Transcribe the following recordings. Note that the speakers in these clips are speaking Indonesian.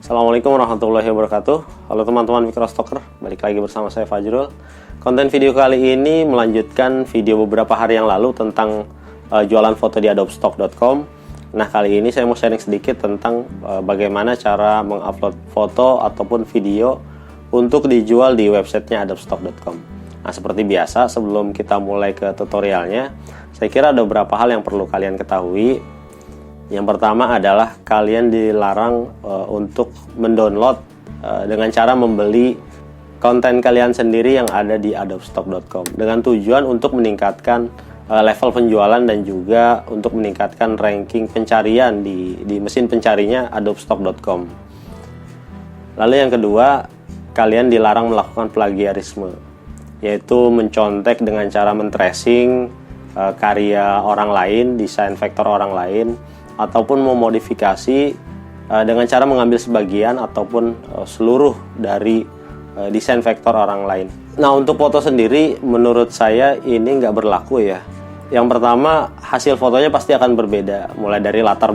Assalamualaikum warahmatullahi wabarakatuh. Halo teman-teman Microstocker, balik lagi bersama saya Fajrul. Konten video kali ini melanjutkan video beberapa hari yang lalu tentang jualan foto di adobestock.com. Nah, kali ini saya mau sharing sedikit tentang bagaimana cara mengupload foto ataupun video untuk dijual di websitenya adobestock.com. Nah, seperti biasa, sebelum kita mulai ke tutorialnya, saya kira ada beberapa hal yang perlu kalian ketahui. Yang pertama adalah kalian dilarang untuk mendownload dengan cara membeli konten kalian sendiri yang ada di adobestock.com dengan tujuan untuk meningkatkan level penjualan dan juga untuk meningkatkan ranking pencarian di mesin pencarinya adobestock.com. Lalu yang kedua, kalian dilarang melakukan plagiarisme, yaitu mencontek dengan cara men-tracing karya orang lain, desain vektor orang lain, ataupun memodifikasi dengan cara mengambil sebagian ataupun seluruh dari desain vektor orang lain. Nah, untuk foto sendiri menurut saya ini nggak berlaku ya. Yang pertama, hasil fotonya pasti akan berbeda, mulai dari latar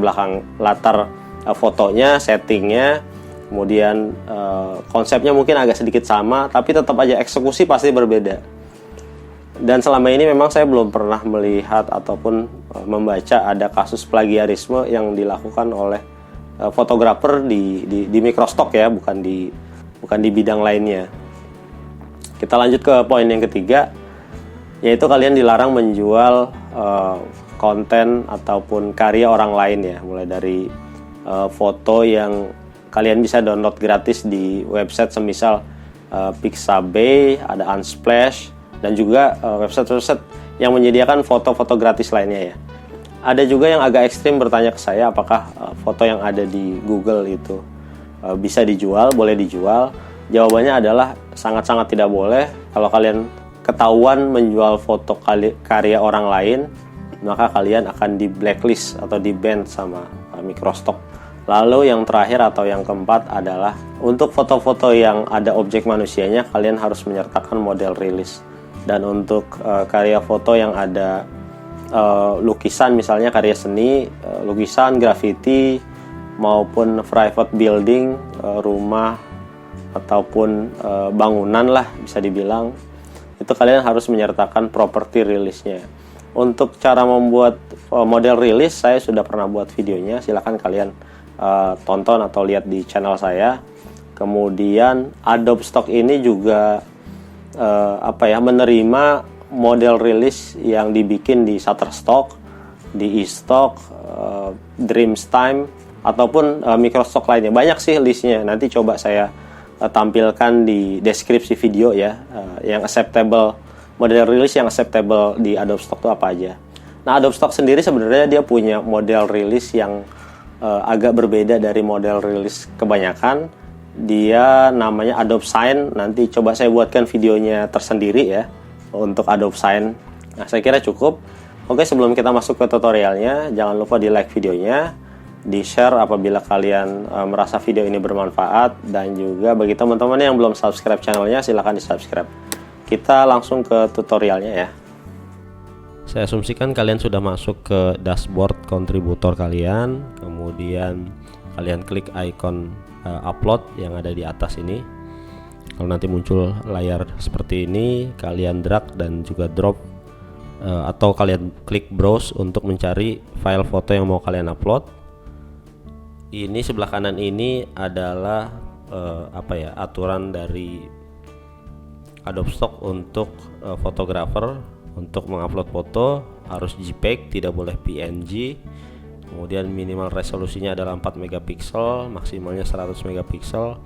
fotonya, settingnya, kemudian konsepnya mungkin agak sedikit sama, tapi tetap aja eksekusi pasti berbeda. Dan selama ini memang saya belum pernah melihat ataupun membaca ada kasus plagiarisme yang dilakukan oleh fotografer di Microstock ya, bukan di bidang lainnya. Kita lanjut ke poin yang ketiga, yaitu kalian dilarang menjual konten ataupun karya orang lain ya, mulai dari foto yang kalian bisa download gratis di website semisal Pixabay, ada Unsplash, dan juga website-website yang menyediakan foto-foto gratis lainnya ya. Ada juga yang agak ekstrim bertanya ke saya apakah foto yang ada di Google itu bisa dijual, boleh dijual. Jawabannya adalah sangat-sangat tidak boleh. Kalau kalian ketahuan menjual foto karya orang lain, maka kalian akan di blacklist atau di ban sama Microstock. Lalu yang terakhir atau yang keempat adalah untuk foto-foto yang ada objek manusianya, kalian harus menyertakan model rilis. Dan untuk karya foto yang ada lukisan, misalnya karya seni, lukisan, graffiti, maupun private building, rumah, ataupun bangunan lah bisa dibilang, itu kalian harus menyertakan property rilisnya. Untuk cara membuat model rilis, saya sudah pernah buat videonya, silahkan kalian tonton atau lihat di channel saya. Kemudian Adobe Stock ini juga menerima model rilis yang dibikin di Shutterstock, di eStock, Dreamstime, ataupun Microstock lainnya. Banyak sih listnya, nanti coba saya tampilkan di deskripsi video ya, yang acceptable, model rilis yang acceptable di Adobe Stock itu apa aja. Nah, Adobe Stock sendiri sebenarnya dia punya model rilis yang agak berbeda dari model rilis kebanyakan. Dia namanya Adobe Sign. Nanti coba saya buatkan videonya tersendiri ya untuk Adobe Sign. Nah, saya kira cukup. Oke, sebelum kita masuk ke tutorialnya, jangan lupa di like videonya, di share apabila kalian merasa video ini bermanfaat, dan juga bagi teman-teman yang belum subscribe channelnya, silahkan di subscribe. Kita langsung ke tutorialnya ya. Saya asumsikan kalian sudah masuk ke dashboard kontributor kalian, kemudian kalian klik icon upload yang ada di atas ini. Kalau nanti muncul layar seperti ini, kalian drag dan juga drop atau kalian klik browse untuk mencari file foto yang mau kalian upload. Ini sebelah kanan ini adalah aturan dari Adobe Stock untuk fotografer. Untuk mengupload foto harus JPEG, tidak boleh PNG. Kemudian minimal resolusinya adalah 4 megapiksel, maksimalnya 100 megapiksel.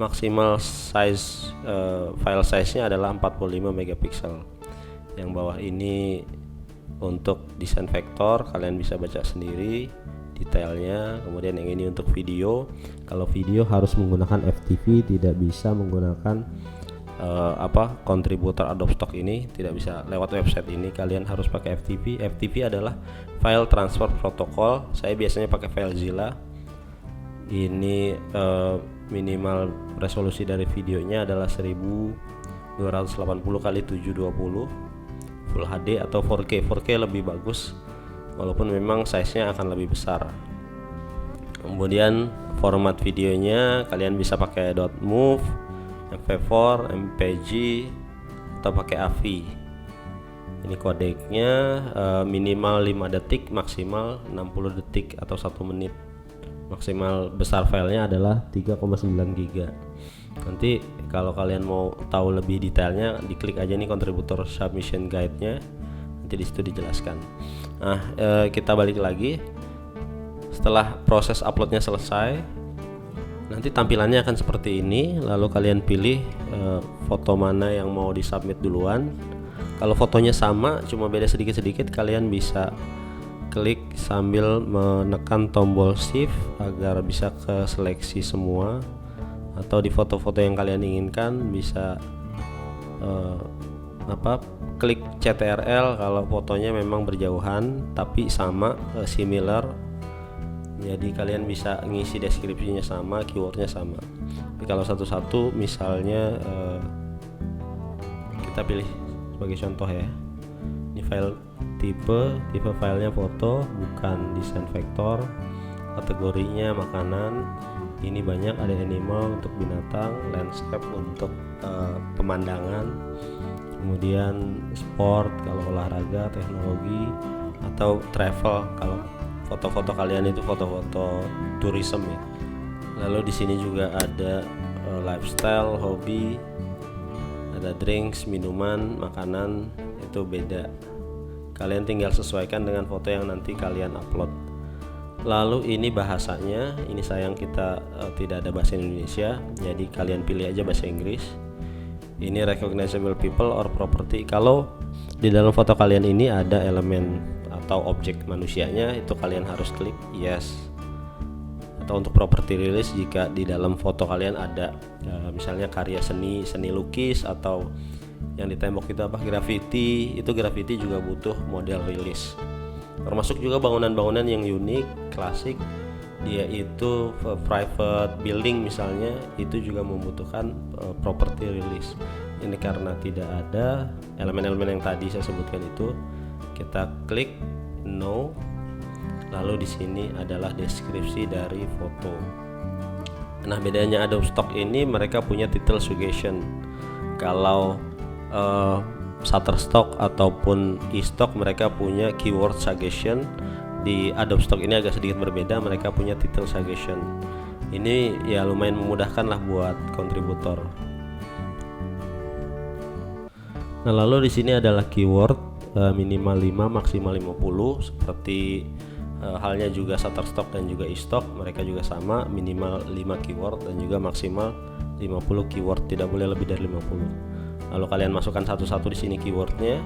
Maksimal size file size-nya adalah 45 megapiksel. Yang bawah ini untuk desain vektor, kalian bisa baca sendiri detailnya. Kemudian yang ini untuk video. Kalau video harus menggunakan FTP, tidak bisa menggunakan kontributor Adobe Stock ini, tidak bisa lewat website ini, kalian harus pakai FTP. FTP adalah file transfer protocol. Saya biasanya pakai FileZilla. Ini minimal resolusi dari videonya adalah 1280 x 720 Full HD atau 4K. 4K lebih bagus, walaupun memang size-nya akan lebih besar. Kemudian format videonya kalian bisa pakai .mov, MP4, MPG atau pakai AVI. Ini kodeknya minimal 5 detik, maksimal 60 detik atau 1 menit. Maksimal besar filenya adalah 3,9 GB. Nanti kalau kalian mau tahu lebih detailnya, diklik aja nih kontributor submission guide-nya. Nanti di situ dijelaskan. Nah, kita balik lagi. Setelah proses uploadnya selesai, nanti tampilannya akan seperti ini. Lalu kalian pilih foto mana yang mau disubmit duluan. Kalau fotonya sama, cuma beda sedikit-sedikit, kalian bisa klik sambil menekan tombol shift agar bisa ke seleksi semua, atau di foto-foto yang kalian inginkan bisa klik CTRL kalau fotonya memang berjauhan tapi sama, similar. Jadi kalian bisa ngisi deskripsinya sama, keywordnya sama. Tapi kalau satu-satu, misalnya kita pilih sebagai contoh ya, ini file tipe filenya foto, bukan desain vektor. Kategorinya makanan, ini banyak, ada animal untuk binatang, landscape untuk pemandangan, kemudian sport kalau olahraga, teknologi, atau travel kalau foto-foto kalian itu foto-foto tourism ya. Lalu di sini juga ada lifestyle, hobi, ada drinks, minuman, makanan, itu beda. Kalian tinggal sesuaikan dengan foto yang nanti kalian upload. Lalu ini bahasanya, ini sayang kita tidak ada bahasa Indonesia, jadi kalian pilih aja bahasa Inggris. Ini recognizable people or property. Kalau di dalam foto kalian ini ada elemen atau objek manusianya, itu kalian harus klik yes. Atau untuk property release, jika di dalam foto kalian ada misalnya karya seni lukis, atau yang di tembok itu graffiti, itu graffiti juga butuh model rilis. Termasuk juga bangunan-bangunan yang unik, klasik, dia itu private building misalnya, itu juga membutuhkan property release. Ini karena tidak ada elemen-elemen yang tadi saya sebutkan itu, kita klik no. Lalu di sini adalah deskripsi dari foto. Nah, bedanya Adobe Stock ini, mereka punya title suggestion. Kalau Shutterstock ataupun eStock mereka punya keyword suggestion. Di Adobe Stock ini agak sedikit berbeda, mereka punya title suggestion. Ini ya lumayan memudahkan lah buat kontributor. Nah, lalu di sini adalah keyword minimal 5, maksimal 50, seperti halnya juga Shutterstock dan juga eStock, mereka juga sama, minimal 5 keyword dan juga maksimal 50 keyword, tidak boleh lebih dari 50. Lalu kalian masukkan satu-satu di sini keywordnya.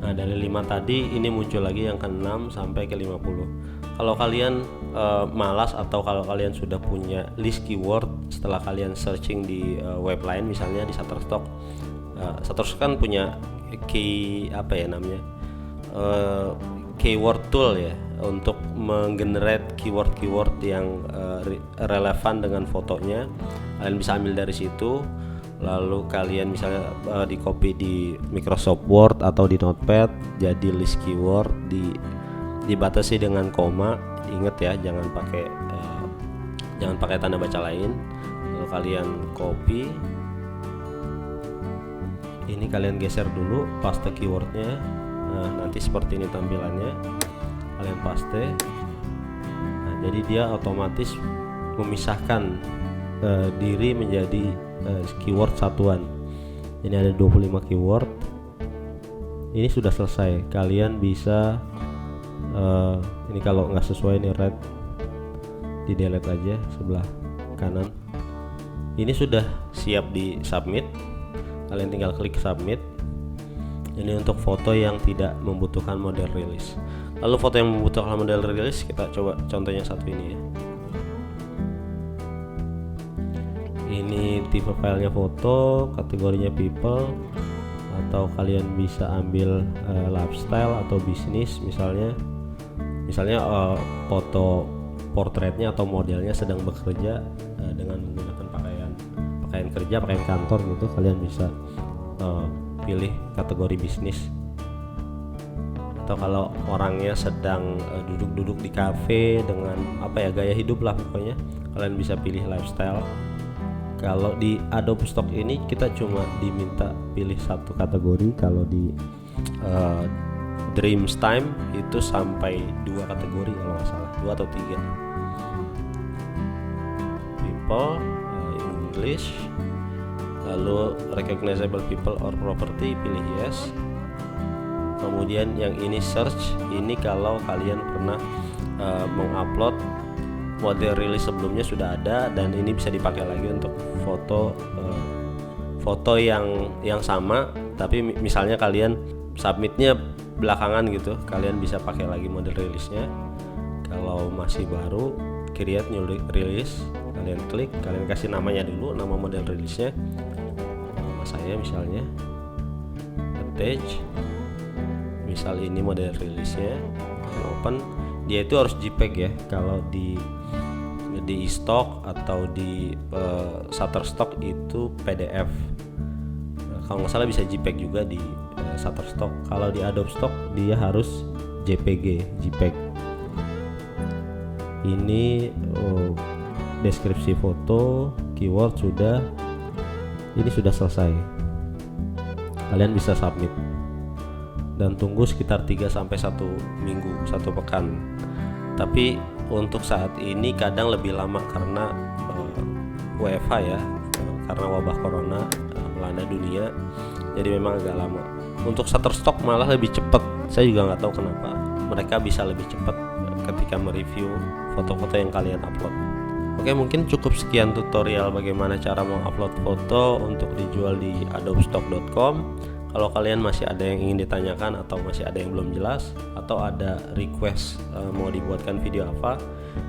Nah, dari 5 tadi ini muncul lagi yang ke-6 sampai ke 50. Kalau kalian malas, atau kalau kalian sudah punya list keyword setelah kalian searching di web lain, misalnya di Shutterstock. Shutterstock kan punya keyword tool ya, untuk menggenerate keyword-keyword yang relevan dengan fotonya. Kalian bisa ambil dari situ, lalu kalian misalnya di copy di Microsoft Word atau di Notepad jadi list keyword, dibatasi dengan koma. Ingat ya, jangan pakai tanda baca lain. Lalu kalian copy, ini kalian geser dulu, paste keywordnya. Nah, nanti seperti ini tampilannya, kalian paste. Nah, jadi dia otomatis memisahkan diri menjadi keyword satuan. Ini ada 25 keyword. Ini sudah selesai. Kalian bisa ini kalau nggak sesuai ini red, di delete aja sebelah kanan. Ini sudah siap di submit. Kalian tinggal klik submit. Ini untuk foto yang tidak membutuhkan model rilis. Lalu foto yang membutuhkan model rilis, kita coba contohnya satu ini ya. Ini tipe filenya foto, kategorinya people, atau kalian bisa ambil lifestyle atau bisnis misalnya. Foto portretnya atau modelnya sedang bekerja dengan menggunakan pakaian kerja, pakaian kantor gitu. Kalian bisa pilih kategori bisnis atau kalau orangnya sedang duduk-duduk di kafe dengan gaya hidup lah pokoknya, kalian bisa pilih lifestyle. Kalau di Adobe Stock ini kita cuma diminta pilih satu kategori. Kalau di Dreams Time itu sampai 2 kategori kalau nggak salah, 2 atau 3. People, English, lalu recognizable people or property pilih yes. Kemudian yang ini search, ini kalau kalian pernah mengupload model rilis sebelumnya sudah ada dan ini bisa dipakai lagi untuk foto yang sama, tapi misalnya kalian submitnya belakangan gitu, kalian bisa pakai lagi model rilisnya. Kalau masih baru, create new release, kalian klik, kalian kasih namanya dulu, nama model rilisnya. Nama saya misalnya, attach. Misal ini model rilisnya, open. Dia itu harus JPEG ya. Kalau di stock atau di Shutterstock itu PDF. Kalau nggak salah bisa JPEG juga di Shutterstock. Kalau di Adobe Stock dia harus JPG. Ini deskripsi foto, keyword sudah. Ini sudah selesai. Kalian bisa submit. Dan tunggu sekitar 3-1 minggu, 1 pekan. Tapi untuk saat ini kadang lebih lama karena WFH ya, karena wabah corona melanda dunia, jadi memang agak lama. Untuk Shutterstock malah lebih cepat. Saya juga nggak tahu kenapa mereka bisa lebih cepat ketika mereview foto-foto yang kalian upload. Oke, mungkin cukup sekian tutorial bagaimana cara mengupload foto untuk dijual di adobestock.com. Kalau kalian masih ada yang ingin ditanyakan atau masih ada yang belum jelas atau ada request mau dibuatkan video apa,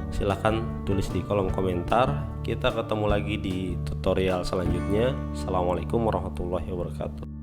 silahkan tulis di kolom komentar. Kita ketemu lagi di tutorial selanjutnya. Assalamualaikum warahmatullahi wabarakatuh.